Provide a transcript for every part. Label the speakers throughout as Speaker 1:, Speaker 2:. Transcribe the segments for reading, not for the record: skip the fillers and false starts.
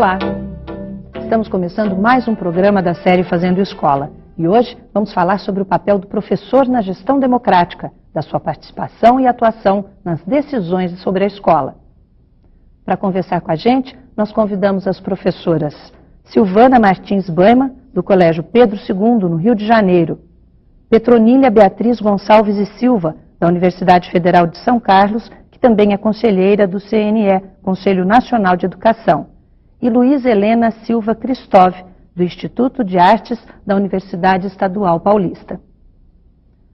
Speaker 1: Olá! Estamos começando mais um programa da série Fazendo Escola. E hoje vamos falar sobre o papel do professor na gestão democrática, da sua participação e atuação nas decisões sobre a escola. Para conversar com a gente, nós convidamos as professoras Silvana Martins Baima, do Colégio Pedro II, no Rio de Janeiro, Petronília Beatriz Gonçalves e Silva, da Universidade Federal de São Carlos, que também é conselheira do CNE, Conselho Nacional de Educação, e Luísa Helena Silva Christov, do Instituto de Artes da Universidade Estadual Paulista.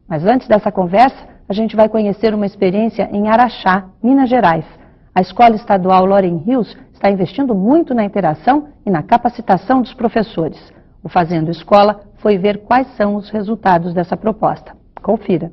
Speaker 1: Mas antes dessa conversa, a gente vai conhecer uma experiência em Araxá, Minas Gerais. A Escola Estadual Loren Rios está investindo muito na interação e na capacitação dos professores. O Fazendo Escola foi ver quais são os resultados dessa proposta. Confira.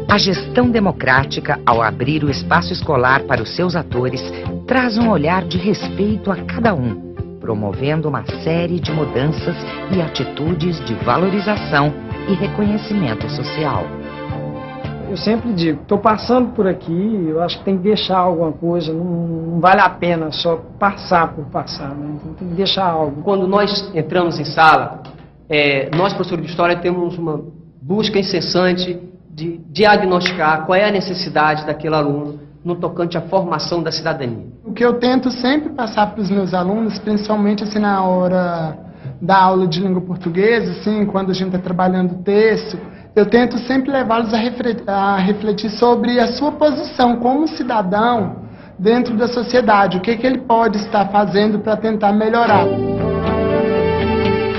Speaker 2: A gestão democrática, ao abrir o espaço escolar para os seus atores, traz um olhar de respeito a cada um, promovendo uma série de mudanças e atitudes de valorização e reconhecimento social.
Speaker 3: Eu sempre digo, estou passando por aqui, eu acho que tem que deixar alguma coisa, não vale a pena só passar por passar, né? Então tem que deixar algo.
Speaker 4: Quando nós entramos em sala, nós, professores de História, temos uma busca incessante de diagnosticar qual é a necessidade daquele aluno no tocante à formação da cidadania.
Speaker 5: O que eu tento sempre passar para os meus alunos, principalmente assim na hora da aula de língua portuguesa, assim, quando a gente está trabalhando o texto, eu tento sempre levá-los a refletir sobre a sua posição como cidadão dentro da sociedade, o que ele pode estar fazendo para tentar melhorar.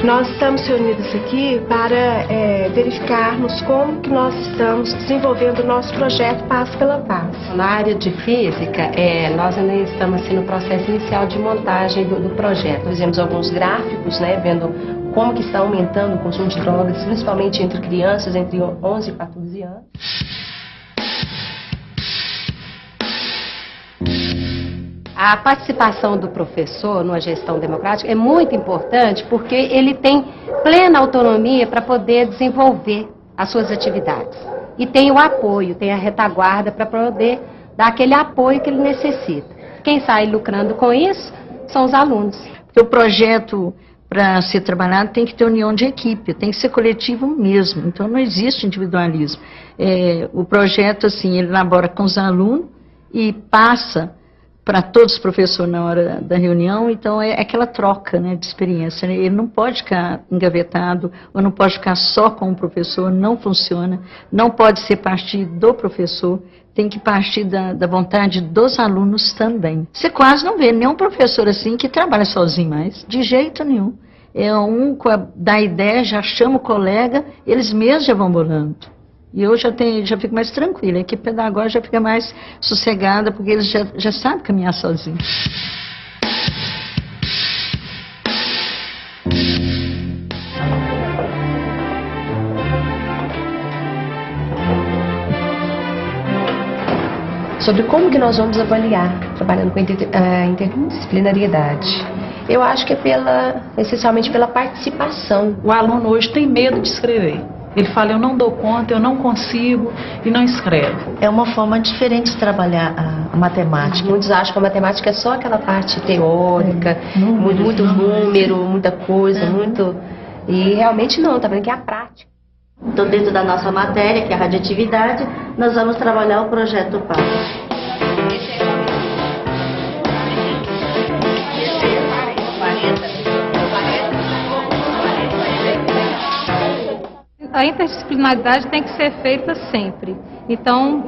Speaker 6: Nós estamos reunidos aqui para verificarmos como que nós estamos desenvolvendo o nosso projeto Paz pela Paz.
Speaker 7: Na área de física, nós ainda estamos assim, no processo inicial de montagem do projeto. Fizemos alguns gráficos, né, vendo como que está aumentando o consumo de drogas, principalmente entre crianças entre 11 e 14 anos. A participação do professor numa gestão democrática é muito importante porque ele tem plena autonomia para poder desenvolver as suas atividades. E tem o apoio, tem a retaguarda para poder dar aquele apoio que ele necessita. Quem sai lucrando com isso são os alunos.
Speaker 8: O projeto, para ser trabalhado, tem que ter união de equipe, tem que ser coletivo mesmo, então não existe individualismo. O projeto, assim, ele elabora com os alunos e passa para todos os professores na hora da reunião, então é aquela troca, né, de experiência. Ele não pode ficar engavetado, ou não pode ficar só com o professor, não funciona, não pode ser partir do professor, tem que partir da vontade dos alunos também. Você quase não vê nenhum professor assim que trabalha sozinho mais, de jeito nenhum. Dá ideia, já chama o colega, eles mesmos já vão bolando. E eu já fico mais tranquila, a equipe pedagógica já fica mais sossegada, porque eles já sabem caminhar sozinhos.
Speaker 7: Sobre como que nós vamos avaliar, trabalhando com a interdisciplinariedade. Eu acho que essencialmente pela participação.
Speaker 9: O aluno hoje tem medo de escrever. Ele fala, eu não dou conta, eu não consigo, e não escreve.
Speaker 8: É uma forma diferente de trabalhar a matemática.
Speaker 7: Muitos acham que a matemática é só aquela parte teórica, muito número, muita coisa, E realmente não, tá vendo que é a prática.
Speaker 8: Então, dentro da nossa matéria, que é a radioatividade, nós vamos trabalhar o projeto PAS.
Speaker 10: A interdisciplinaridade tem que ser feita sempre. Então,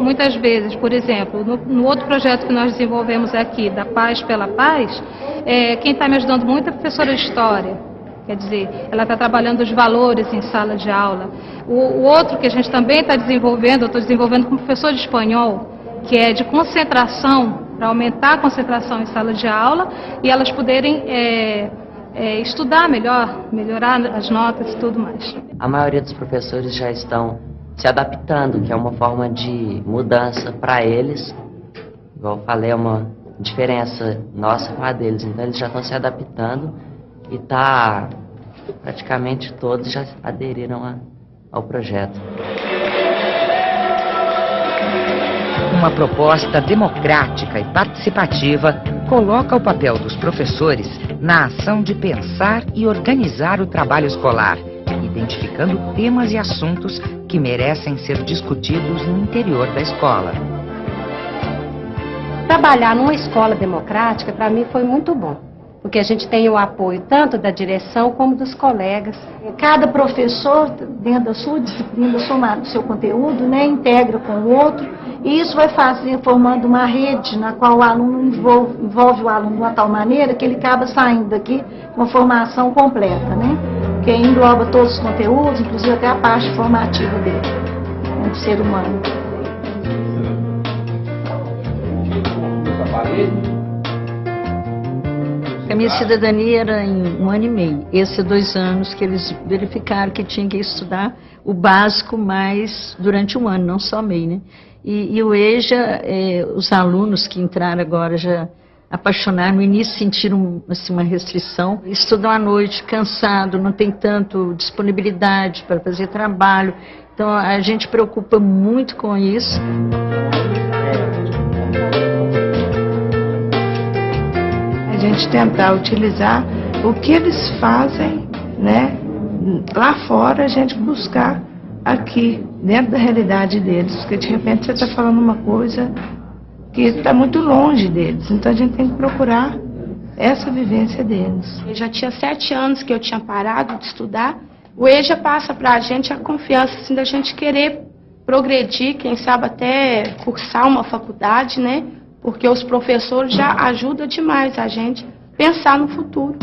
Speaker 10: muitas vezes, por exemplo, no outro projeto que nós desenvolvemos aqui, da Paz pela Paz, quem está me ajudando muito é a professora de História. Quer dizer, ela está trabalhando os valores em sala de aula. O outro que a gente também está desenvolvendo, eu estou desenvolvendo com o professor de Espanhol, que é de concentração, para aumentar a concentração em sala de aula e elas poderem estudar melhor, melhorar as notas e tudo mais.
Speaker 11: A maioria dos professores já estão se adaptando, que é uma forma de mudança para eles. Igual eu falei, é uma diferença nossa com a deles. Então eles já estão se adaptando e praticamente todos já aderiram ao projeto.
Speaker 2: uma proposta democrática e participativa, coloca o papel dos professores na ação de pensar e organizar o trabalho escolar, identificando temas e assuntos que merecem ser discutidos no interior da escola.
Speaker 7: Trabalhar numa escola democrática, para mim, foi muito bom, porque a gente tem o apoio tanto da direção como dos colegas.
Speaker 12: Cada professor, dentro da sua disciplina, do seu conteúdo, né, integra com o outro, e isso vai formando uma rede na qual o aluno envolve o aluno de uma tal maneira que ele acaba saindo daqui com uma formação completa, né, que engloba todos os conteúdos, inclusive até a parte formativa dele, como ser humano.
Speaker 8: A minha cidadania era em 1 ano e meio. Esse é 2 anos que eles verificaram que tinha que estudar o básico mais durante 1 ano, não só meio, né? E o EJA, os alunos que entraram agora já apaixonaram, no início sentiram assim, uma restrição. Estudam à noite, cansado, não tem tanto disponibilidade para fazer trabalho. Então a gente preocupa muito com isso.
Speaker 6: A gente tentar utilizar o que eles fazem, né, lá fora, a gente buscar aqui, dentro da realidade deles, porque de repente você está falando uma coisa que está muito longe deles, então a gente tem que procurar essa vivência deles.
Speaker 13: Eu já tinha 7 anos que eu tinha parado de estudar, o EJA passa para a gente a confiança assim, da gente querer progredir, quem sabe até cursar uma faculdade, né? Porque os professores já ajudam demais a gente a pensar no futuro.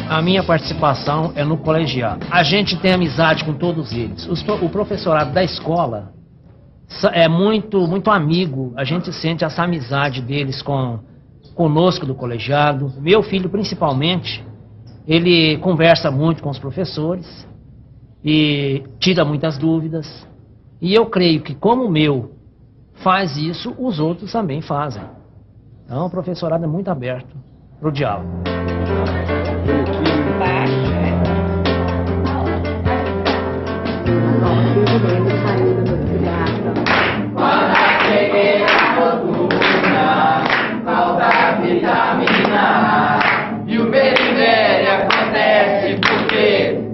Speaker 14: A minha participação é no colegiado. A gente tem amizade com todos eles. O professorado da escola é muito amigo, a gente sente essa amizade deles conosco do colegiado. Meu filho, principalmente, ele conversa muito com os professores e tira muitas dúvidas. E eu creio que como o meu faz isso, os outros também fazem. Então o professorado é muito aberto para o diálogo.
Speaker 15: E o berimere acontece porque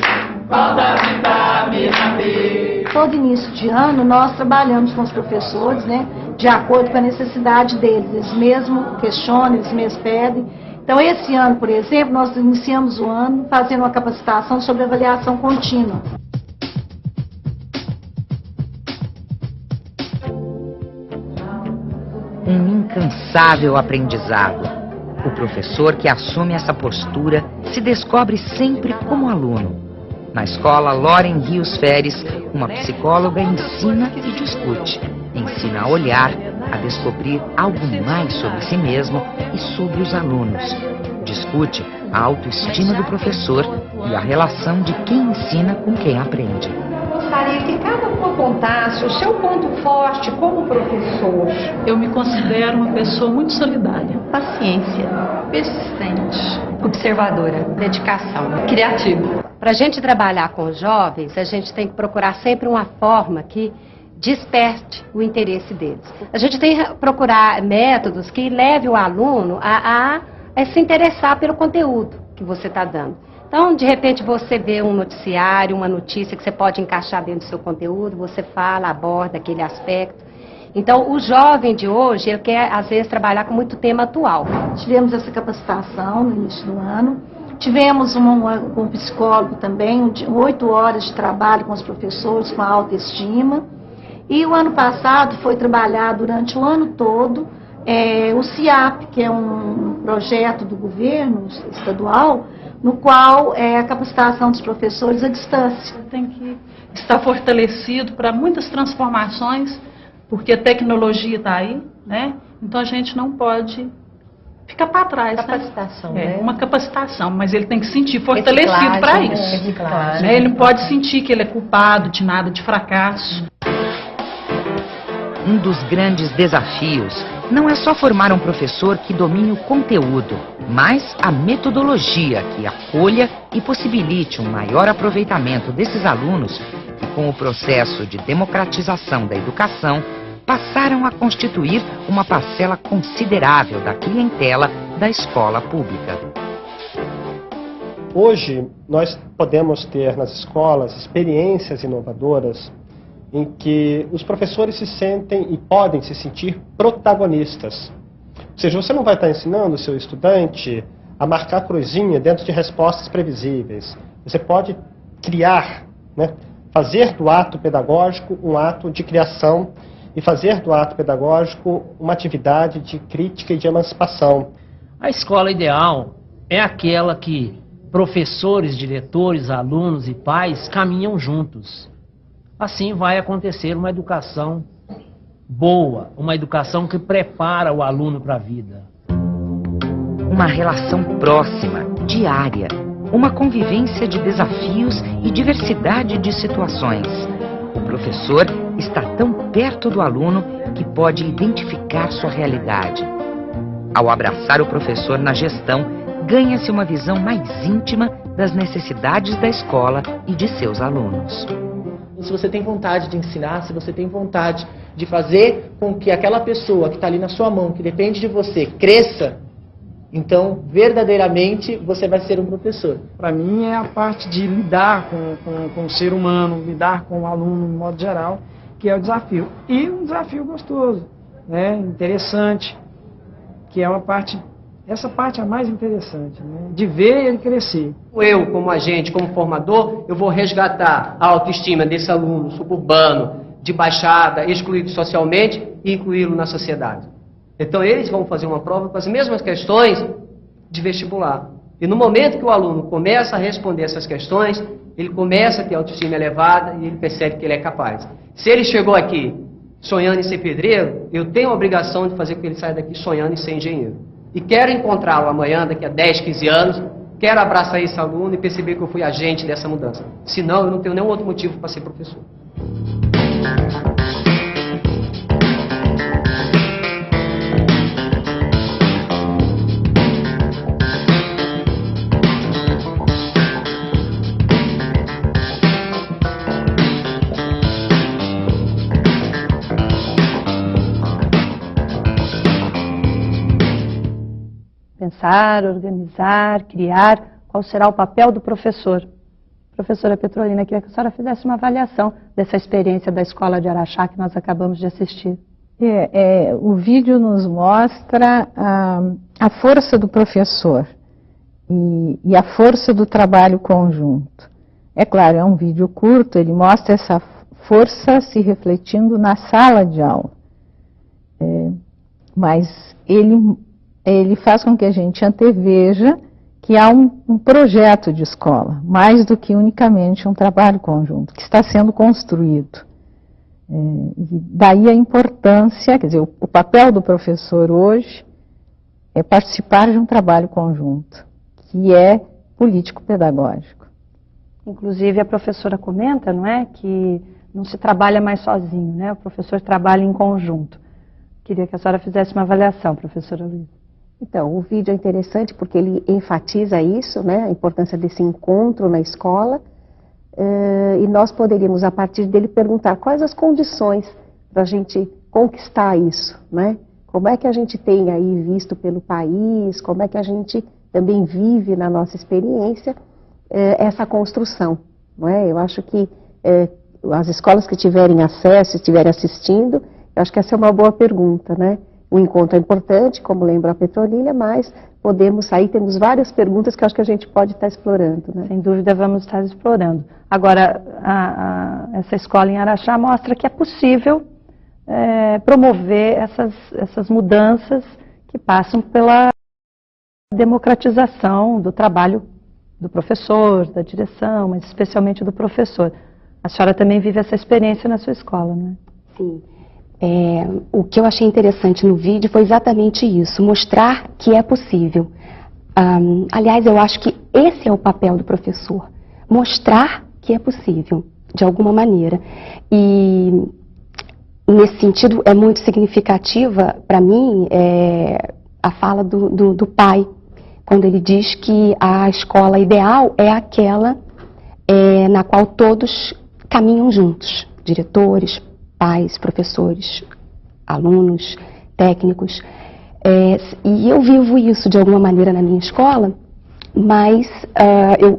Speaker 15: falta vitamina B.
Speaker 12: Todo início de ano nós trabalhamos com os professores, né, de acordo com a necessidade deles. Eles mesmos questionam, eles mesmos pedem. Então esse ano, por exemplo, nós iniciamos o ano fazendo uma capacitação sobre avaliação contínua.
Speaker 2: Um incansável aprendizado. O professor que assume essa postura se descobre sempre como aluno. Na escola Loren Rios Feres, uma psicóloga ensina e discute. Ensina a olhar, a descobrir algo mais sobre si mesmo e sobre os alunos. Discute a autoestima do professor e a relação de quem ensina com quem aprende.
Speaker 1: Gostaria que cada um apontasse o seu ponto forte como professor.
Speaker 9: Eu me considero uma pessoa muito solidária.
Speaker 7: Paciência,
Speaker 9: Persistente.
Speaker 7: observadora, dedicação, criativa. Para a gente trabalhar com os jovens, a gente tem que procurar sempre uma forma que desperte o interesse deles. A gente tem que procurar métodos que levem o aluno a se interessar pelo conteúdo que você está dando. Então, de repente, você vê um noticiário, uma notícia que você pode encaixar dentro do seu conteúdo, você fala, aborda aquele aspecto. Então, o jovem de hoje, ele quer, às vezes, trabalhar com muito tema atual.
Speaker 12: Tivemos essa capacitação no início do ano. Tivemos com um psicólogo também, 8 horas de trabalho com os professores, com a autoestima. E o ano passado foi trabalhar durante o ano todo o CIAP, que é um projeto do governo estadual, no qual é a capacitação dos professores à distância.
Speaker 9: Tem que estar fortalecido para muitas transformações, porque a tecnologia está aí, né? Então a gente não pode ficar para trás.
Speaker 7: Capacitação,
Speaker 9: né?
Speaker 7: né?
Speaker 9: Uma capacitação, mas ele tem que se sentir fortalecido para isso. Né? Ele não pode sentir que ele é culpado de nada, de fracasso.
Speaker 2: Um dos grandes desafios não é só formar um professor que domine o conteúdo, mas a metodologia que acolha e possibilite um maior aproveitamento desses alunos que, com o processo de democratização da educação, passaram a constituir uma parcela considerável da clientela da escola pública.
Speaker 16: Hoje, nós podemos ter nas escolas experiências inovadoras em que os professores se sentem e podem se sentir protagonistas. Ou seja, você não vai estar ensinando o seu estudante a marcar cruzinha dentro de respostas previsíveis. Você pode criar, né, fazer do ato pedagógico um ato de criação e fazer do ato pedagógico uma atividade de crítica e de emancipação.
Speaker 14: A escola ideal é aquela que professores, diretores, alunos e pais caminham juntos. Assim vai acontecer uma educação boa, uma educação que prepara o aluno para a vida.
Speaker 2: Uma relação próxima, diária, uma convivência de desafios e diversidade de situações. O professor está tão perto do aluno que pode identificar sua realidade. Ao abraçar o professor na gestão, ganha-se uma visão mais íntima das necessidades da escola e de seus alunos.
Speaker 17: Se você tem vontade de ensinar, se você tem vontade de fazer com que aquela pessoa que está ali na sua mão, que depende de você, cresça, então, verdadeiramente, você vai ser um professor.
Speaker 3: Para mim é a parte de lidar com o ser humano, lidar com o aluno de modo geral, que é o desafio. E um desafio gostoso, né, interessante, que é uma parte... Essa parte é a mais interessante, né? De ver ele crescer.
Speaker 4: Eu, como agente, como formador, eu vou resgatar a autoestima desse aluno suburbano, de baixada, excluído socialmente, e incluí-lo na sociedade. Então eles vão fazer uma prova com as mesmas questões de vestibular. E no momento que o aluno começa a responder essas questões, ele começa a ter autoestima elevada e ele percebe que ele é capaz. Se ele chegou aqui sonhando em ser pedreiro, eu tenho a obrigação de fazer com que ele saia daqui sonhando em ser engenheiro. E quero encontrá-lo amanhã, daqui a 10, 15 anos, quero abraçar esse aluno e perceber que eu fui agente dessa mudança. Senão, eu não tenho nenhum outro motivo para ser professor.
Speaker 1: Pensar, organizar, criar, qual será o papel do professor. Professora Petrolina, queria que a senhora fizesse uma avaliação dessa experiência da Escola de Araxá que nós acabamos de assistir.
Speaker 18: O vídeo nos mostra a força do professor e a força do trabalho conjunto. É claro, é um vídeo curto, ele mostra essa força se refletindo na sala de aula. Mas ele faz com que a gente anteveja que há um projeto de escola, mais do que unicamente um trabalho conjunto, que está sendo construído. E daí a importância, quer dizer, o papel do professor hoje é participar de um trabalho conjunto, que é político-pedagógico.
Speaker 1: Inclusive a professora comenta, não é, que não se trabalha mais sozinho, né? O professor trabalha em conjunto. Queria que a senhora fizesse uma avaliação, professora Luísa.
Speaker 19: Então, o vídeo é interessante porque ele enfatiza isso, né, a importância desse encontro na escola, e nós poderíamos, a partir dele, perguntar quais as condições para a gente conquistar isso, né? Como é que a gente tem aí visto pelo país, como é que a gente também vive na nossa experiência essa construção, não é? Eu acho que as escolas que tiverem acesso, estiverem assistindo, eu acho que essa é uma boa pergunta, né? O encontro é importante, como lembra a Petrolina, mas temos várias perguntas que eu acho que a gente pode estar explorando, né?
Speaker 1: Sem dúvida vamos estar explorando. Agora, essa escola em Araxá mostra que é possível promover essas mudanças que passam pela democratização do trabalho do professor, da direção, mas especialmente do professor. A senhora também vive essa experiência na sua escola, né?
Speaker 20: Sim. O que eu achei interessante no vídeo foi exatamente isso, mostrar que é possível. Aliás, eu acho que esse é o papel do professor, mostrar que é possível, de alguma maneira. E nesse sentido, é muito significativa para mim a fala do pai, quando ele diz que a escola ideal é aquela na qual todos caminham juntos, diretores, pais, professores, alunos, técnicos. E eu vivo isso de alguma maneira na minha escola, mas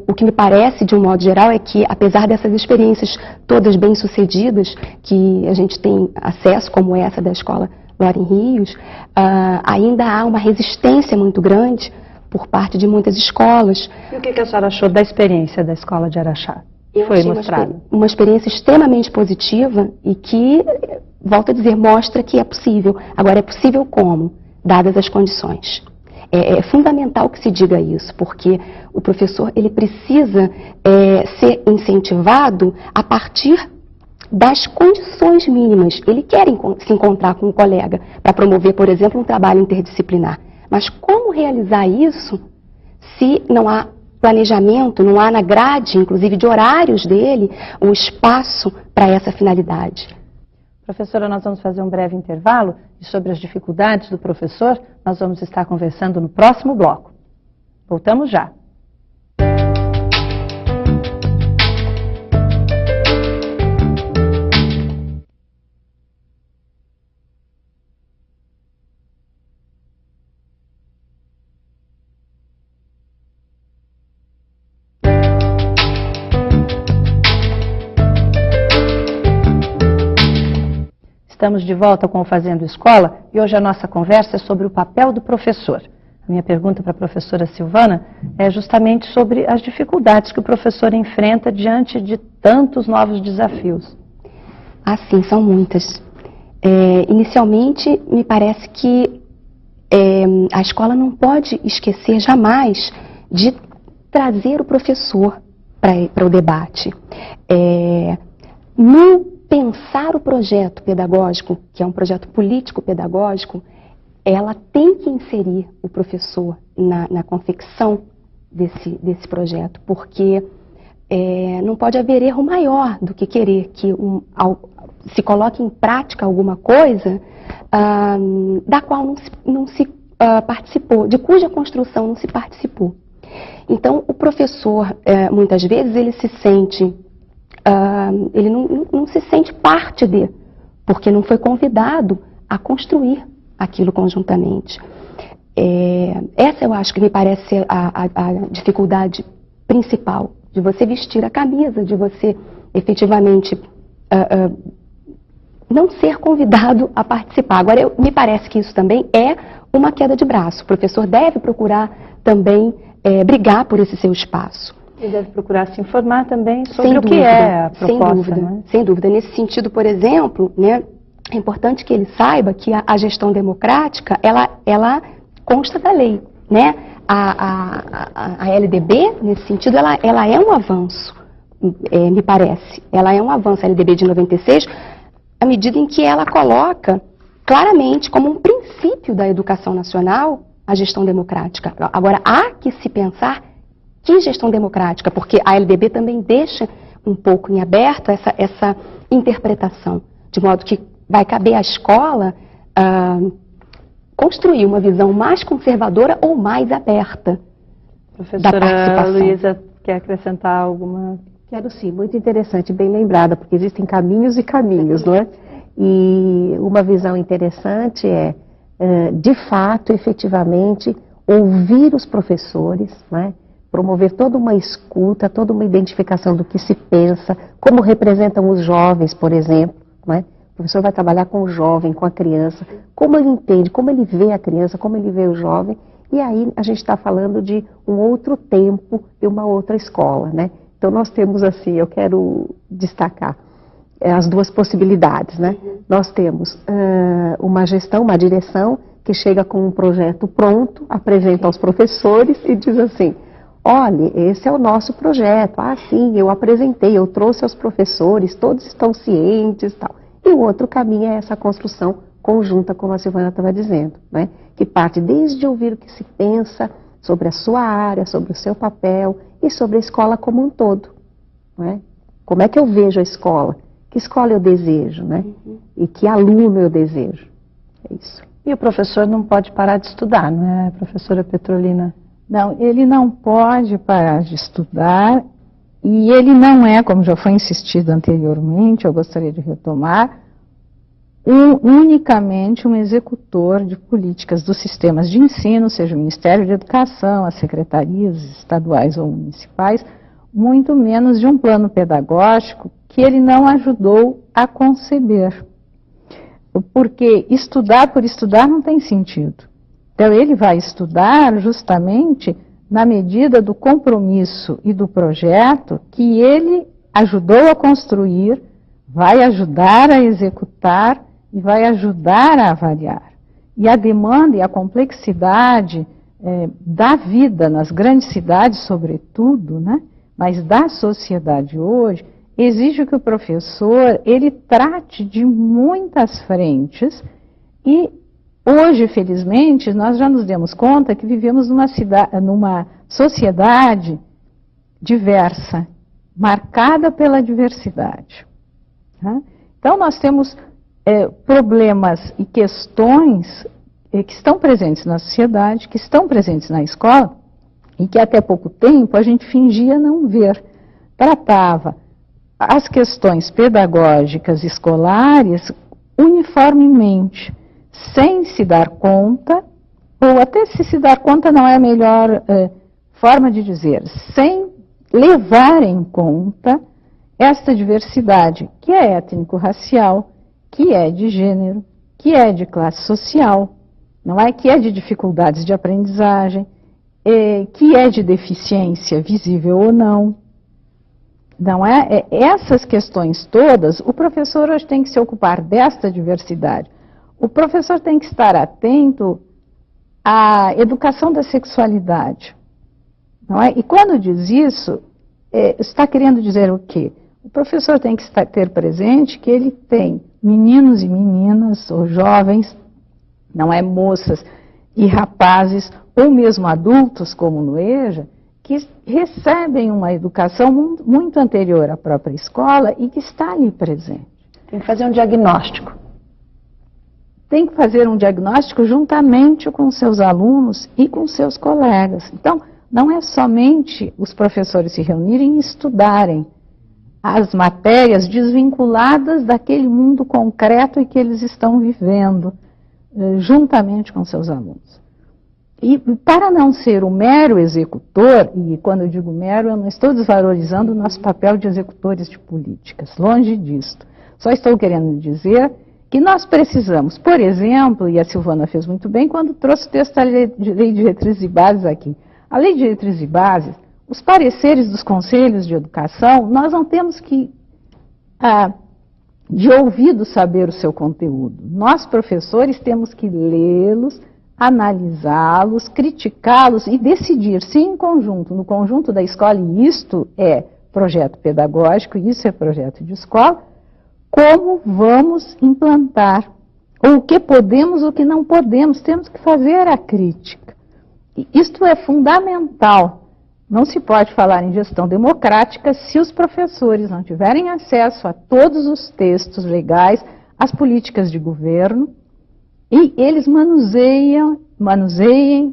Speaker 20: o que me parece, de um modo geral, é que, apesar dessas experiências todas bem-sucedidas, que a gente tem acesso, como essa da escola Loren Rios, ainda há uma resistência muito grande por parte de muitas escolas.
Speaker 1: E o que a senhora achou da experiência da escola de Araxá? Foi mostrado.
Speaker 20: Uma experiência extremamente positiva e que, volto a dizer, mostra que é possível. Agora, é possível como? Dadas as condições. É fundamental que se diga isso, porque o professor ele precisa ser incentivado a partir das condições mínimas. Ele quer se encontrar com um colega para promover, por exemplo, um trabalho interdisciplinar. Mas como realizar isso se não há planejamento, não há na grade, inclusive de horários dele, um espaço para essa finalidade?
Speaker 1: Professora, nós vamos fazer um breve intervalo e sobre as dificuldades do professor, nós vamos estar conversando no próximo bloco. Voltamos já. Estamos de volta com o Fazendo Escola e hoje a nossa conversa é sobre o papel do professor. A minha pergunta para a professora Silvana é justamente sobre as dificuldades que o professor enfrenta diante de tantos novos desafios.
Speaker 20: Sim, são muitas. Inicialmente, me parece que a escola não pode esquecer jamais de trazer o professor para o debate. Pensar o projeto pedagógico, que é um projeto político-pedagógico, ela tem que inserir o professor na confecção desse projeto, porque não pode haver erro maior do que querer que se coloque em prática alguma coisa da qual não se participou, de cuja construção não se participou. Então, o professor, muitas vezes, ele se sente... ele não se sente parte porque não foi convidado a construir aquilo conjuntamente. Essa eu acho que me parece ser a dificuldade principal, de você vestir a camisa, de você efetivamente não ser convidado a participar. Agora, me parece que isso também é uma queda de braço. O professor deve procurar também brigar por esse seu espaço.
Speaker 1: Ele deve procurar se informar também sobre o que é a proposta.
Speaker 20: Sem dúvida, né? Sem dúvida. Nesse sentido, por exemplo, né, é importante que ele saiba que a gestão democrática, ela consta da lei, né? A LDB, nesse sentido, ela é um avanço, me parece. Ela é um avanço, a LDB de 96, à medida em que ela coloca claramente como um princípio da educação nacional a gestão democrática. Agora, há que se pensar que gestão democrática, porque a LDB também deixa um pouco em aberto essa interpretação, de modo que vai caber à escola construir uma visão mais conservadora ou mais aberta da participação.
Speaker 1: Professora Luísa, quer acrescentar alguma?
Speaker 19: Quero sim, muito interessante, bem lembrada, porque existem caminhos e caminhos, não é? E uma visão interessante de fato, efetivamente, ouvir os professores, né? Promover toda uma escuta, toda uma identificação do que se pensa, como representam os jovens, por exemplo, né? O professor vai trabalhar com o jovem, com a criança, como ele entende, como ele vê a criança, como ele vê o jovem, e aí a gente está falando de um outro tempo e uma outra escola, né? Então nós temos assim, eu quero destacar as duas possibilidades, né? Nós temos uma gestão, uma direção que chega com um projeto pronto, apresenta aos professores e diz assim: olha, esse é o nosso projeto. Sim, eu apresentei, eu trouxe aos professores, todos estão cientes e tal. E o outro caminho é essa construção conjunta, como a Silvana estava dizendo, né? Que parte desde ouvir o que se pensa sobre a sua área, sobre o seu papel e sobre a escola como um todo, né? Como é que eu vejo a escola? Que escola eu desejo, né? E que aluno eu desejo. É isso.
Speaker 1: E o professor não pode parar de estudar, não é, professora Petrolina?
Speaker 18: Não, ele não pode parar de estudar e ele não é, como já foi insistido anteriormente, eu gostaria de retomar, unicamente um executor de políticas dos sistemas de ensino, seja o Ministério de Educação, as secretarias estaduais ou municipais, muito menos de um plano pedagógico que ele não ajudou a conceber. Porque estudar por estudar não tem sentido. Então ele vai estudar justamente na medida do compromisso e do projeto que ele ajudou a construir, vai ajudar a executar e vai ajudar a avaliar. E a demanda e a complexidade da vida nas grandes cidades, sobretudo, né, mas da sociedade hoje, exige que o professor ele trate de muitas frentes e hoje, felizmente, nós já nos demos conta que vivemos numa sociedade diversa, marcada pela diversidade. Tá? Então, nós temos problemas e questões que estão presentes na sociedade, que estão presentes na escola, e que até pouco tempo a gente fingia não ver. Tratava as questões pedagógicas escolares uniformemente, sem se dar conta, ou até se dar conta não é a melhor forma de dizer, sem levar em conta esta diversidade, que é étnico-racial, que é de gênero, que é de classe social, não é? Que é de dificuldades de aprendizagem, que é de deficiência visível ou não. Não é? Essas questões todas, o professor hoje tem que se ocupar desta diversidade. O professor tem que estar atento à educação da sexualidade. Não é? E quando diz isso, está querendo dizer o quê? O professor tem que ter presente que ele tem meninos e meninas, ou jovens, não é, moças e rapazes, ou mesmo adultos, como no EJA, que recebem uma educação muito anterior à própria escola e que está ali presente.
Speaker 1: Tem que fazer um diagnóstico.
Speaker 18: Tem que fazer um diagnóstico juntamente com seus alunos e com seus colegas. Então, não é somente os professores se reunirem e estudarem as matérias desvinculadas daquele mundo concreto em que eles estão vivendo, juntamente com seus alunos. E para não ser o mero executor, e quando eu digo mero, eu não estou desvalorizando o nosso papel de executores de políticas, longe disso. Só estou querendo dizer que nós precisamos, por exemplo, e a Silvana fez muito bem quando trouxe o texto da Lei de Diretrizes e Bases aqui. A Lei de Diretrizes e Bases, os pareceres dos conselhos de educação, nós não temos que, de ouvido, saber o seu conteúdo. Nós, professores, temos que lê-los, analisá-los, criticá-los e decidir se em conjunto, no conjunto da escola, e isto é projeto pedagógico, isso é projeto de escola, como vamos implantar, ou o que podemos, o que não podemos, temos que fazer a crítica. E isto é fundamental. Não se pode falar em gestão democrática se os professores não tiverem acesso a todos os textos legais, às políticas de governo, e eles manuseiem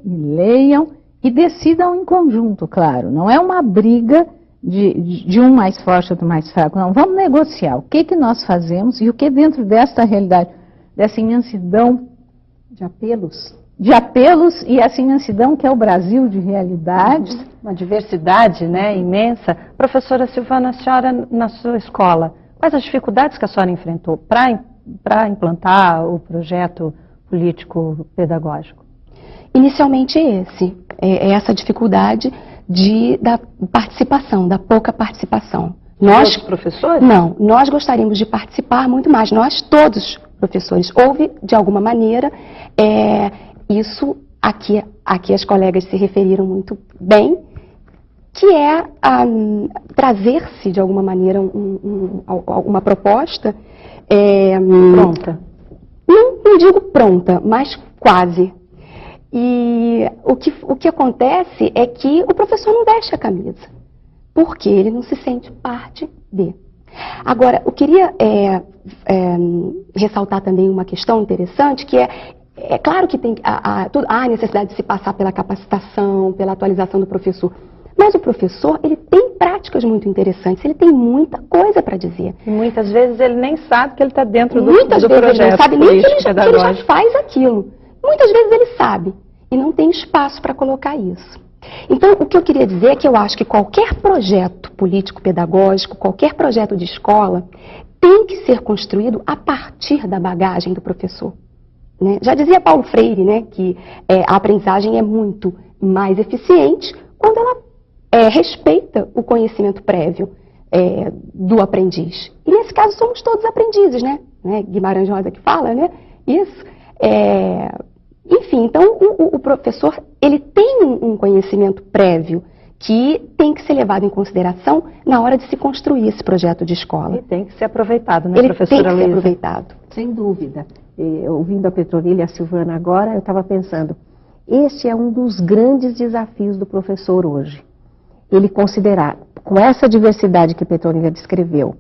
Speaker 18: e leiam e decidam em conjunto, claro. Não é uma briga de um mais forte ou do mais fraco, não. Vamos negociar o que nós fazemos e o que dentro desta realidade, dessa imensidão de apelos e essa imensidão que é o Brasil de realidades.
Speaker 1: Uma diversidade, né, imensa. Professora Silvana, a senhora na sua escola, quais as dificuldades que a senhora enfrentou para implantar o projeto político-pedagógico?
Speaker 20: Inicialmente essa dificuldade da participação, da pouca participação.
Speaker 1: Nós, professores?
Speaker 20: Não, nós gostaríamos de participar muito mais, nós todos, professores. Houve, de alguma maneira, isso aqui as colegas se referiram muito bem, que é trazer-se, de alguma maneira, uma proposta
Speaker 1: pronta.
Speaker 20: Não digo pronta, mas quase. E o que acontece é que o professor não veste a camisa, porque ele não se sente parte de. Agora, eu queria ressaltar também uma questão interessante, que é claro que há a necessidade de se passar pela capacitação, pela atualização do professor, mas o professor, ele tem práticas muito interessantes, ele tem muita coisa para dizer.
Speaker 1: E muitas vezes ele nem sabe que ele está dentro do
Speaker 20: muitas vezes
Speaker 1: projeto
Speaker 20: ele não sabe nem que ele
Speaker 1: pedagógico.
Speaker 20: já faz aquilo. Muitas vezes ele sabe e não tem espaço para colocar isso. Então, o que eu queria dizer é que eu acho que qualquer projeto político-pedagógico, qualquer projeto de escola, tem que ser construído a partir da bagagem do professor. Né? Já dizia Paulo Freire, né, que a aprendizagem é muito mais eficiente quando ela respeita o conhecimento prévio do aprendiz. E nesse caso somos todos aprendizes, né? Guimarães Rosa que fala, né? Isso. Enfim, então o professor, ele tem um conhecimento prévio que tem que ser levado em consideração na hora de se construir esse projeto de escola.
Speaker 1: E tem que ser aproveitado, né,
Speaker 20: ele
Speaker 1: professora
Speaker 20: tem que ser
Speaker 1: Luísa?
Speaker 20: aproveitado.
Speaker 19: Sem dúvida. Ouvindo a Petronila e a Silvana agora, eu estava pensando, este é um dos grandes desafios do professor hoje. Ele considerar, com essa diversidade que a Petronila descreveu,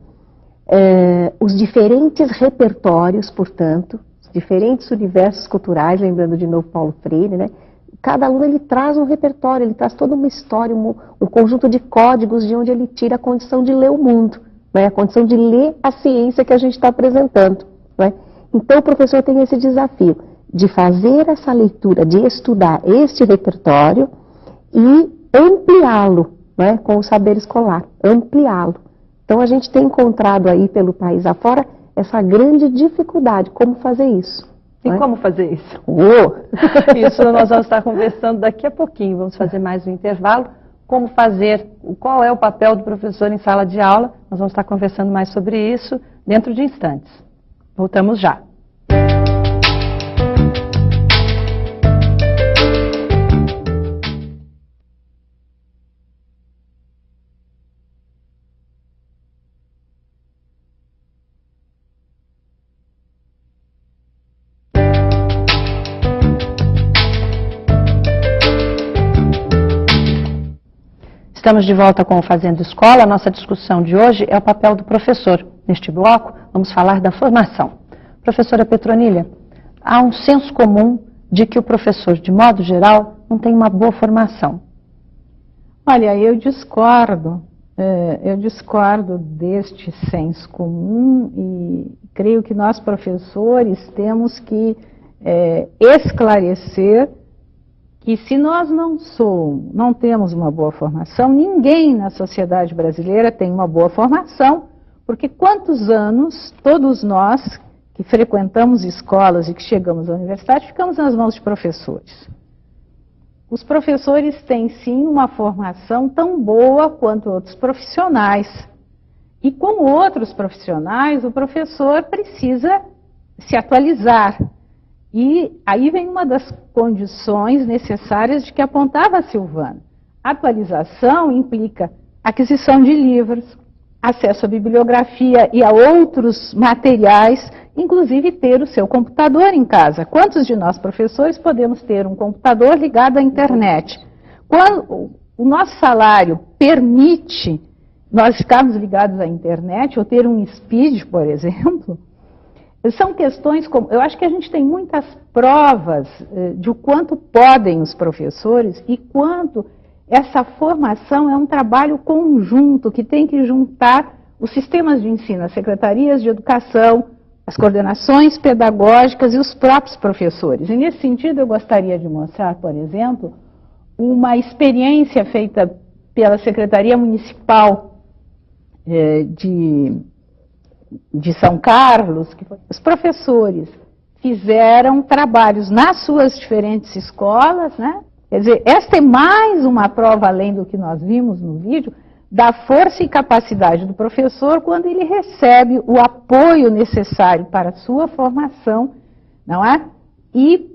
Speaker 19: os diferentes repertórios, portanto, os diferentes universos culturais, lembrando de novo Paulo Freire, né? Cada aluno ele traz um repertório, ele traz toda uma história, um conjunto de códigos de onde ele tira a condição de ler o mundo, né? A condição de ler a ciência que a gente está apresentando. Né? Então o professor tem esse desafio de fazer essa leitura, de estudar este repertório e ampliá-lo, né, com o saber escolar, ampliá-lo. Então a gente tem encontrado aí pelo país afora essa grande dificuldade, como fazer isso.
Speaker 1: E
Speaker 19: né?
Speaker 1: como fazer isso? Isso nós vamos estar conversando daqui a pouquinho, vamos fazer mais um intervalo. Como fazer, qual é o papel do professor em sala de aula, nós vamos estar conversando mais sobre isso dentro de instantes. Voltamos já. Estamos de volta com o Fazendo Escola. A nossa discussão de hoje é o papel do professor. Neste bloco, vamos falar da formação. Professora Petronila, há um senso comum de que o professor, de modo geral, não tem uma boa formação.
Speaker 18: Olha, eu discordo deste senso comum e creio que nós, professores, temos que esclarecer que se nós não temos uma boa formação, ninguém na sociedade brasileira tem uma boa formação, porque quantos anos todos nós que frequentamos escolas e que chegamos à universidade ficamos nas mãos de professores? Os professores têm sim uma formação tão boa quanto outros profissionais. E como outros profissionais, o professor precisa se atualizar. E aí vem uma das condições necessárias de que apontava a Silvana. Atualização implica aquisição de livros, acesso à bibliografia e a outros materiais, inclusive ter o seu computador em casa. Quantos de nós, professores, podemos ter um computador ligado à internet? Quando o nosso salário permite nós ficarmos ligados à internet, ou ter um speed, por exemplo, são questões como... Eu acho que a gente tem muitas provas de o quanto podem os professores e quanto essa formação é um trabalho conjunto que tem que juntar os sistemas de ensino, as secretarias de educação, as coordenações pedagógicas e os próprios professores. E nesse sentido eu gostaria de mostrar, por exemplo, uma experiência feita pela Secretaria Municipal de São Carlos, que os professores fizeram trabalhos nas suas diferentes escolas, né? Quer dizer, esta é mais uma prova, além do que nós vimos no vídeo, da força e capacidade do professor quando ele recebe o apoio necessário para a sua formação, não é? E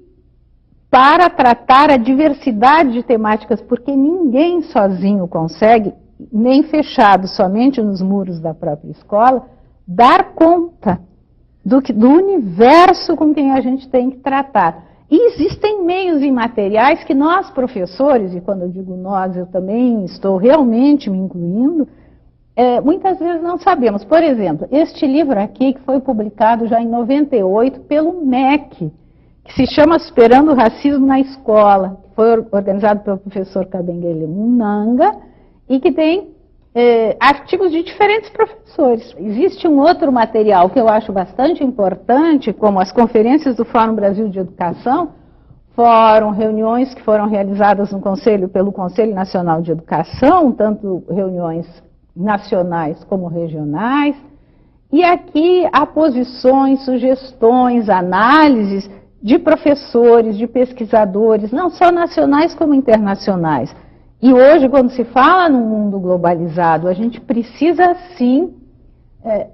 Speaker 18: para tratar a diversidade de temáticas, porque ninguém sozinho consegue, nem fechado somente nos muros da própria escola, dar conta do universo com quem a gente tem que tratar. E existem meios e materiais que nós, professores, e quando eu digo nós, eu também estou realmente me incluindo, muitas vezes não sabemos. Por exemplo, este livro aqui, que foi publicado já em 98 pelo MEC, que se chama Superando o Racismo na Escola, que foi organizado pelo professor Kabengele Munanga, e que tem artigos de diferentes professores. Existe um outro material que eu acho bastante importante, como as conferências do Fórum Brasil de Educação, reuniões que foram realizadas no Conselho, pelo Conselho Nacional de Educação, tanto reuniões nacionais como regionais, e aqui há posições, sugestões, análises de professores, de pesquisadores, não só nacionais como internacionais. E hoje, quando se fala num mundo globalizado, a gente precisa, sim,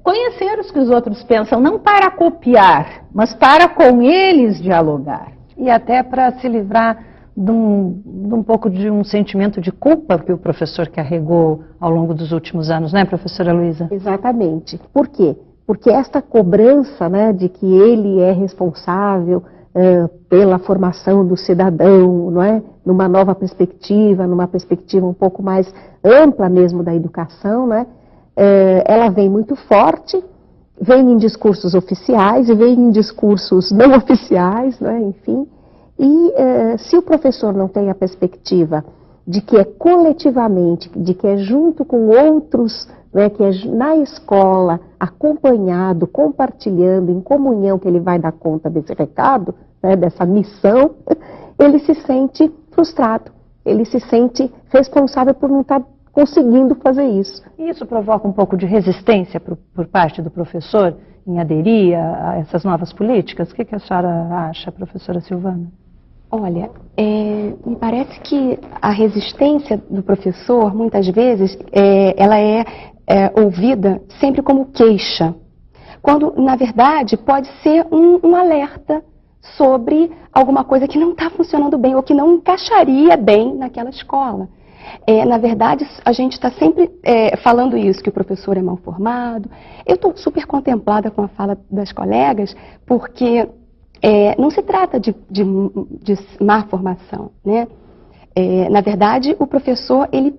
Speaker 18: conhecer os que os outros pensam, não para copiar, mas para com eles dialogar.
Speaker 1: E até para se livrar de um pouco de um sentimento de culpa que o professor carregou ao longo dos últimos anos, não é, professora Luísa?
Speaker 19: Exatamente. Por quê? Porque esta cobrança, né, de que ele é responsável pela formação do cidadão, não é? Numa nova perspectiva, numa perspectiva um pouco mais ampla mesmo da educação, né? Ela vem muito forte, vem em discursos oficiais e vem em discursos não oficiais, né? Enfim. E se o professor não tem a perspectiva de que é coletivamente, de que é junto com outros, né, que é na escola, acompanhado, compartilhando, em comunhão, que ele vai dar conta desse recado, né, dessa missão, ele se sente frustrado, ele se sente responsável por não estar conseguindo fazer isso.
Speaker 1: E isso provoca um pouco de resistência por parte do professor em aderir a essas novas políticas? O que a senhora acha, professora Silvana?
Speaker 20: Olha, me parece que a resistência do professor, muitas vezes, ela é ouvida sempre como queixa, quando, na verdade, pode ser um alerta sobre alguma coisa que não está funcionando bem ou que não encaixaria bem naquela escola. Na verdade, a gente está sempre falando isso, que o professor é mal formado. Eu estou super contemplada com a fala das colegas, porque não se trata de má formação, né? Na verdade, o professor, ele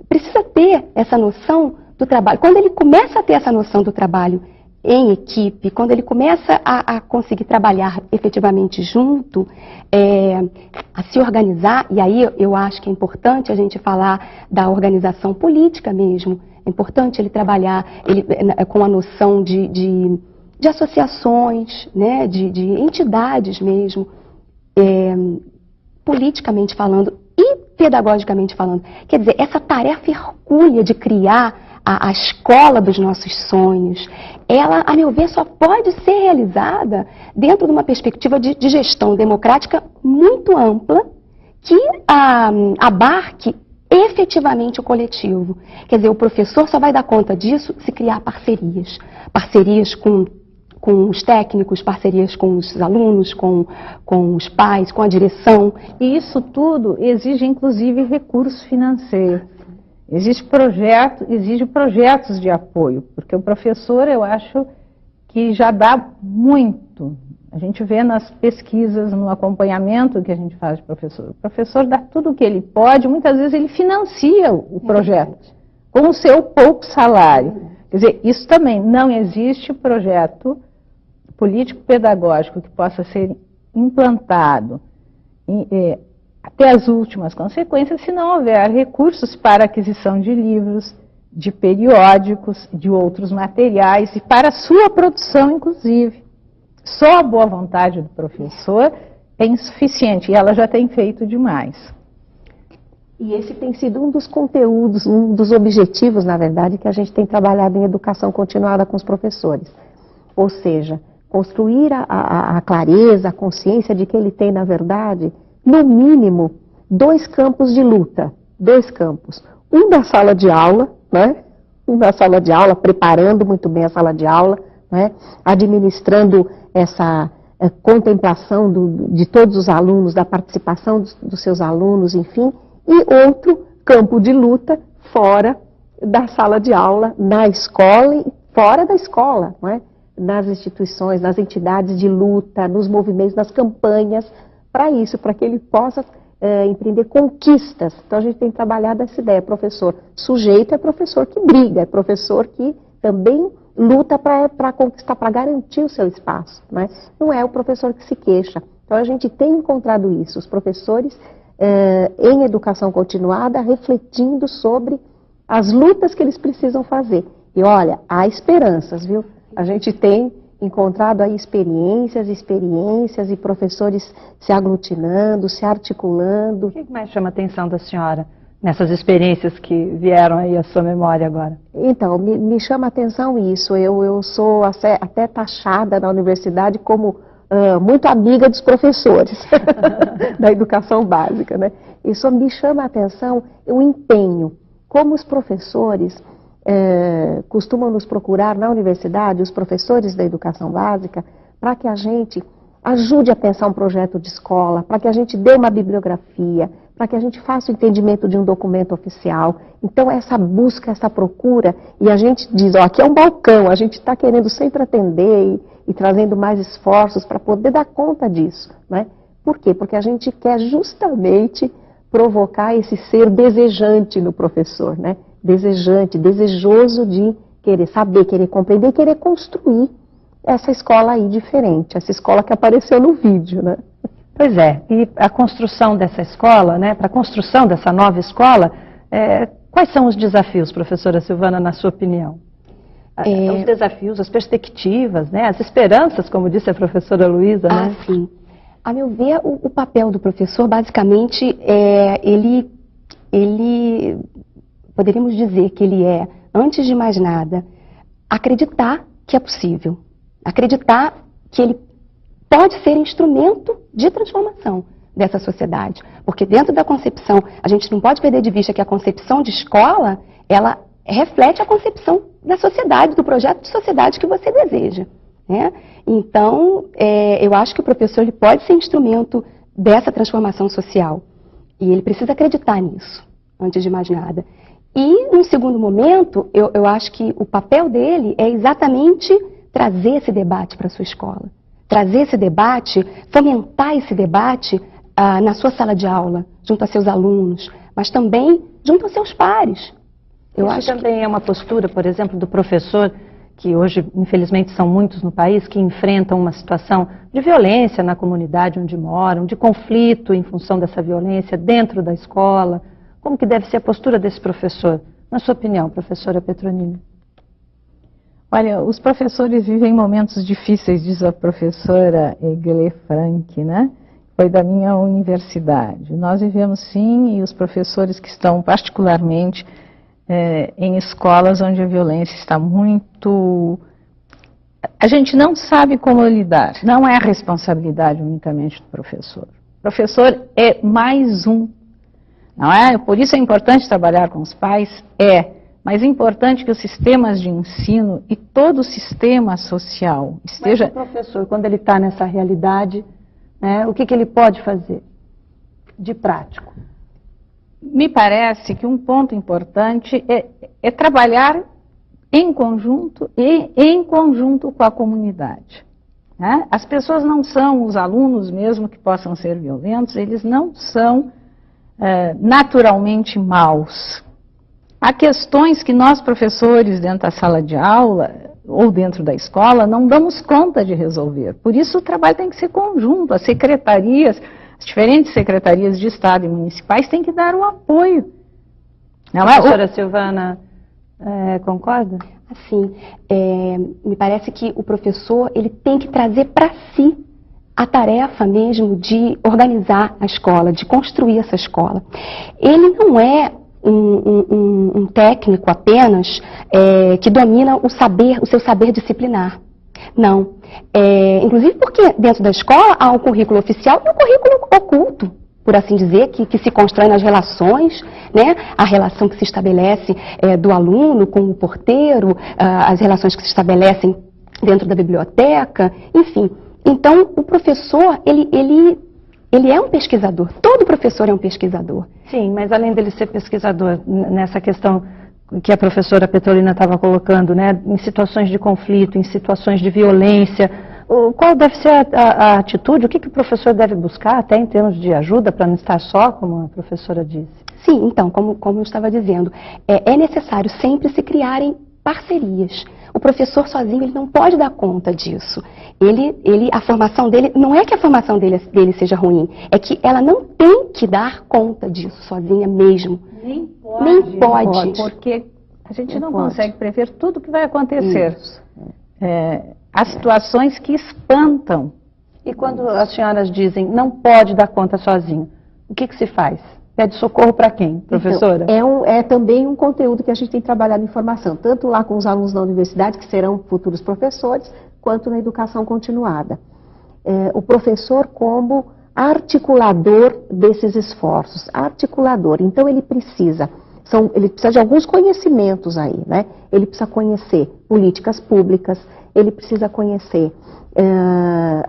Speaker 20: precisa ter essa noção do trabalho. Quando ele começa a ter essa noção do trabalho em equipe, quando ele começa a conseguir trabalhar efetivamente junto, a se organizar, e aí eu acho que é importante a gente falar da organização política mesmo, é importante ele trabalhar com a noção de associações, né, de entidades mesmo, politicamente falando e pedagogicamente falando. Quer dizer, essa tarefa hercúlea de criar a escola dos nossos sonhos, ela, a meu ver, só pode ser realizada dentro de uma perspectiva de gestão democrática muito ampla, que abarque efetivamente o coletivo. Quer dizer, o professor só vai dar conta disso se criar parcerias. Parcerias com os técnicos, parcerias com os alunos, com os pais, com a direção.
Speaker 18: E isso tudo exige, inclusive, recurso financeiro. Exige projetos de apoio, porque o professor, eu acho que já dá muito. A gente vê nas pesquisas, no acompanhamento que a gente faz de professor. O professor dá tudo o que ele pode, muitas vezes ele financia o projeto com o seu pouco salário. Quer dizer, isso também, não existe projeto político-pedagógico que possa ser implantado até as últimas consequências se não houver recursos para aquisição de livros, de periódicos, de outros materiais e para a sua produção, inclusive. Só a boa vontade do professor é insuficiente e ela já tem feito demais.
Speaker 19: E esse tem sido um dos conteúdos, um dos objetivos, na verdade, que a gente tem trabalhado em educação continuada com os professores. Ou seja, construir a clareza, a consciência de que ele tem, na verdade, no mínimo, 2 campos de luta. 2 campos. Um da sala de aula, né? Um da sala de aula, preparando muito bem a sala de aula, né? Administrando essa contemplação de todos os alunos, da participação dos seus alunos, enfim. E outro campo de luta fora da sala de aula, na escola e fora da escola, não é? Nas instituições, nas entidades de luta, nos movimentos, nas campanhas, para isso, para que ele possa empreender conquistas. Então a gente tem trabalhado essa ideia, professor sujeito é professor que briga, é professor que também luta para conquistar, para garantir o seu espaço, né? Não é o professor que se queixa. Então a gente tem encontrado isso, os professores em educação continuada refletindo sobre as lutas que eles precisam fazer. E olha, há esperanças, viu? A gente tem encontrado aí experiências e professores se aglutinando, se articulando. O
Speaker 1: que mais chama a atenção da senhora nessas experiências que vieram aí à sua memória agora?
Speaker 19: Então, me chama a atenção isso. Eu sou até taxada na universidade como muito amiga dos professores da educação básica, né? Isso me chama a atenção o empenho. Como os professores costumam nos procurar na universidade, os professores da educação básica, para que a gente ajude a pensar um projeto de escola, para que a gente dê uma bibliografia, para que a gente faça o entendimento de um documento oficial. Então, essa busca, essa procura, e a gente diz, ó, aqui é um balcão, a gente está querendo sempre atender e trazendo mais esforços para poder dar conta disso, né? Por quê? Porque a gente quer justamente provocar esse ser desejante no professor, né? Desejante, desejoso de querer saber, querer compreender, querer construir essa escola aí diferente, essa escola que apareceu no vídeo, né?
Speaker 1: Pois é, e a construção dessa escola, né, para a construção dessa nova escola, quais são os desafios, professora Silvana, na sua opinião? Os desafios, as perspectivas, né, as esperanças, como disse a professora Luísa, né?
Speaker 20: Sim. A meu ver, o papel do professor, basicamente, ele poderíamos dizer que ele é, antes de mais nada, acreditar que é possível, acreditar que ele pode ser instrumento de transformação dessa sociedade. Porque dentro da concepção, a gente não pode perder de vista que a concepção de escola, ela reflete a concepção da sociedade, do projeto de sociedade que você deseja, né? Então, eu acho que o professor ele pode ser instrumento dessa transformação social. E ele precisa acreditar nisso, antes de mais nada. E, num segundo momento, eu acho que o papel dele é exatamente trazer esse debate para a sua escola. Trazer esse debate, fomentar esse debate na sua sala de aula, junto a seus alunos, mas também junto aos seus pares.
Speaker 1: Isso também é uma postura, por exemplo, do professor, que hoje, infelizmente, são muitos no país, que enfrentam uma situação de violência na comunidade onde moram, de conflito em função dessa violência dentro da escola. Como que deve ser a postura desse professor? Na sua opinião, professora Petronila?
Speaker 18: Olha, os professores vivem momentos difíceis, diz a professora Egle Frank, né? Foi da minha universidade. Nós vivemos sim, e os professores que estão particularmente em escolas onde a violência está muito... A gente não sabe como lidar. Não é a responsabilidade unicamente do professor. O professor é mais um. Não é? Por isso é importante trabalhar com os pais, mas é importante que os sistemas de ensino e todo o sistema social esteja...
Speaker 1: Mas o professor, quando ele está nessa realidade, né, o que ele pode fazer de prático?
Speaker 18: Me parece que um ponto importante é trabalhar em conjunto e em conjunto com a comunidade, né? As pessoas não são, os alunos mesmo que possam ser violentos, eles não são naturalmente maus. Há questões que nós, professores, dentro da sala de aula ou dentro da escola, não damos conta de resolver. Por isso o trabalho tem que ser conjunto. As secretarias, as diferentes secretarias de Estado e municipais têm que dar o apoio.
Speaker 1: Não é? Professora Silvana, concorda?
Speaker 20: Assim, me parece que o professor ele tem que trazer para si a tarefa mesmo de organizar a escola, de construir essa escola. Ele não é um técnico apenas que domina o seu saber disciplinar. Não. Inclusive porque dentro da escola há o currículo oficial e o currículo oculto, por assim dizer, que se constrói nas relações, né? A relação que se estabelece do aluno com o porteiro, as relações que se estabelecem dentro da biblioteca, enfim. Então, o professor, ele é um pesquisador. Todo professor é um pesquisador.
Speaker 1: Sim, mas além dele ser pesquisador, nessa questão que a professora Petrolina estava colocando, né, em situações de conflito, em situações de violência, Qual deve ser a atitude, o que o professor deve buscar, até em termos de ajuda, para não estar só, como a professora disse?
Speaker 20: Sim, então, como eu estava dizendo, é necessário sempre se criarem parcerias. O professor sozinho ele não pode dar conta disso. A formação dele, não é que a formação dele seja ruim, é que ela não tem que dar conta disso sozinha mesmo.
Speaker 18: Nem
Speaker 20: pode.
Speaker 18: Porque a gente não consegue prever tudo o que vai acontecer. Há situações que espantam.
Speaker 1: E quando as senhoras dizem não pode dar conta sozinho, o que se faz? Pede socorro para quem, professora?
Speaker 19: Então, é também um conteúdo que a gente tem trabalhado em formação, tanto lá com os alunos da universidade, que serão futuros professores, quanto na educação continuada. O professor como articulador desses esforços, articulador. Então, ele precisa de alguns conhecimentos aí, né? Ele precisa conhecer políticas públicas, ele precisa conhecer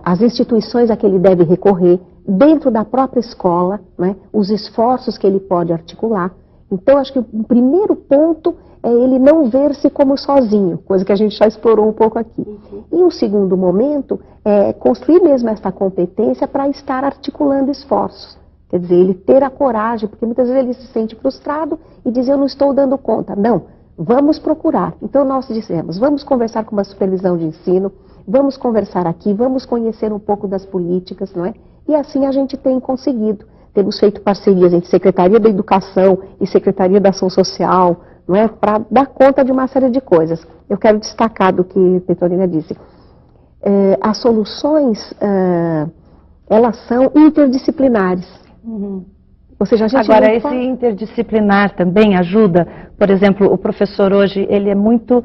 Speaker 19: as instituições a que ele deve recorrer, dentro da própria escola, né, os esforços que ele pode articular. Então, acho que o primeiro ponto é ele não ver-se como sozinho, coisa que a gente já explorou um pouco aqui. E um segundo momento é construir mesmo essa competência para estar articulando esforços. Quer dizer, ele ter a coragem, porque muitas vezes ele se sente frustrado e diz, eu não estou dando conta. Não, vamos procurar. Então, nós dissemos, vamos conversar com uma supervisão de ensino, vamos conversar aqui, vamos conhecer um pouco das políticas, não é? E assim a gente tem conseguido. Temos feito parcerias entre Secretaria da Educação e Secretaria da Ação Social, não é? Para dar conta de uma série de coisas. Eu quero destacar do que Petronila disse. As soluções, elas são interdisciplinares. Ou seja, a gente
Speaker 1: agora, esse interdisciplinar também ajuda. Por exemplo, o professor hoje, ele é muito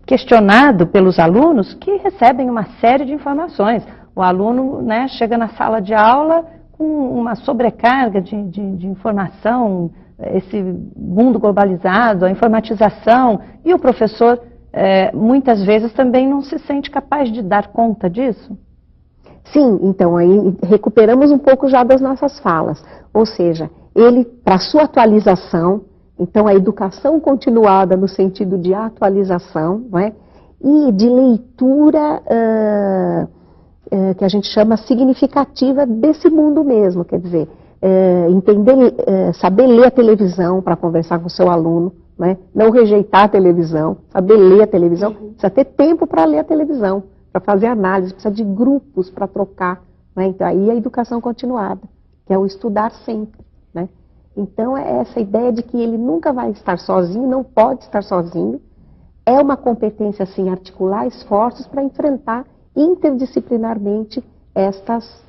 Speaker 1: questionado pelos alunos que recebem uma série de informações. O aluno, né, chega na sala de aula com uma sobrecarga de informação, esse mundo globalizado, a informatização, e o professor muitas vezes também não se sente capaz de dar conta disso?
Speaker 19: Sim, então aí recuperamos um pouco já das nossas falas. Ou seja, ele, para sua atualização, então a educação continuada no sentido de atualização, não é? E de leitura que a gente chama significativa desse mundo mesmo, quer dizer, entender, saber ler a televisão para conversar com o seu aluno, né? Não rejeitar a televisão, saber ler a televisão, precisa ter tempo para ler a televisão, para fazer análise, precisa de grupos para trocar, né? Então aí a educação continuada, que é o estudar sempre, né? Então é essa ideia de que ele nunca vai estar sozinho, não pode estar sozinho, é uma competência assim, articular esforços para enfrentar interdisciplinarmente essas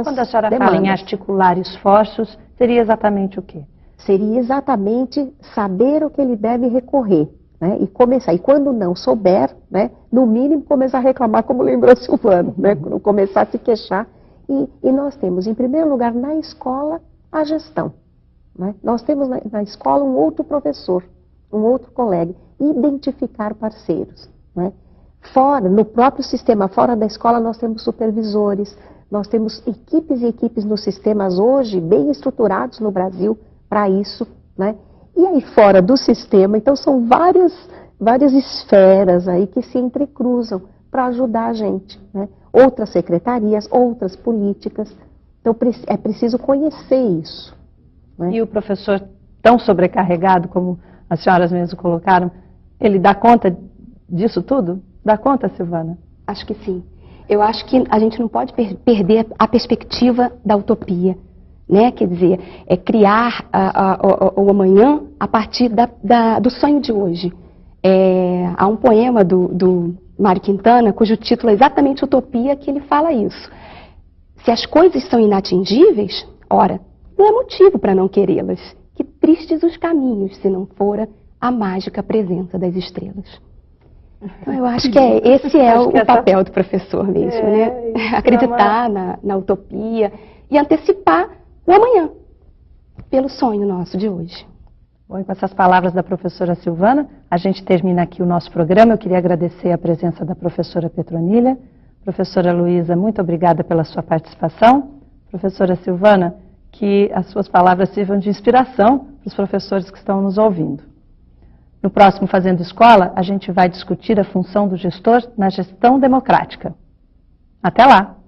Speaker 1: Quando a senhora fala em articular esforços, seria exatamente o quê?
Speaker 19: Seria exatamente saber o que ele deve recorrer, né? E começar. E quando não souber, né, no mínimo começar a reclamar, como lembrou Silvano, né? Começar a se queixar. E nós temos, em primeiro lugar, na escola, a gestão, né? Nós temos na escola um outro professor, um outro colega, identificar parceiros, né? Fora, no próprio sistema, fora da escola, nós temos supervisores, nós temos equipes e equipes nos sistemas hoje bem estruturados no Brasil para isso, né? E aí fora do sistema, então são várias esferas aí que se entrecruzam para ajudar a gente, né? Outras secretarias, outras políticas, então é preciso conhecer isso, né?
Speaker 1: E o professor tão sobrecarregado, como as senhoras mesmo colocaram, ele dá conta disso tudo? Dá conta, Silvana?
Speaker 20: Acho que sim. Eu acho que a gente não pode perder a perspectiva da utopia, né? Quer dizer, é criar o amanhã a partir do sonho de hoje. Há um poema do Mário Quintana, cujo título é exatamente Utopia, que ele fala isso. Se as coisas são inatingíveis, ora, não é motivo para não querê-las. Que tristes os caminhos, se não fora a mágica presença das estrelas. Então, eu acho que esse é o papel do professor mesmo, né? Acreditar na utopia e antecipar o amanhã, pelo sonho nosso de hoje.
Speaker 1: Bom, e com essas palavras da professora Silvana, a gente termina aqui o nosso programa. Eu queria agradecer a presença da professora Petronila. Professora Luísa, muito obrigada pela sua participação. Professora Silvana, que as suas palavras sirvam de inspiração para os professores que estão nos ouvindo. No próximo Fazendo Escola, a gente vai discutir a função do gestor na gestão democrática. Até lá!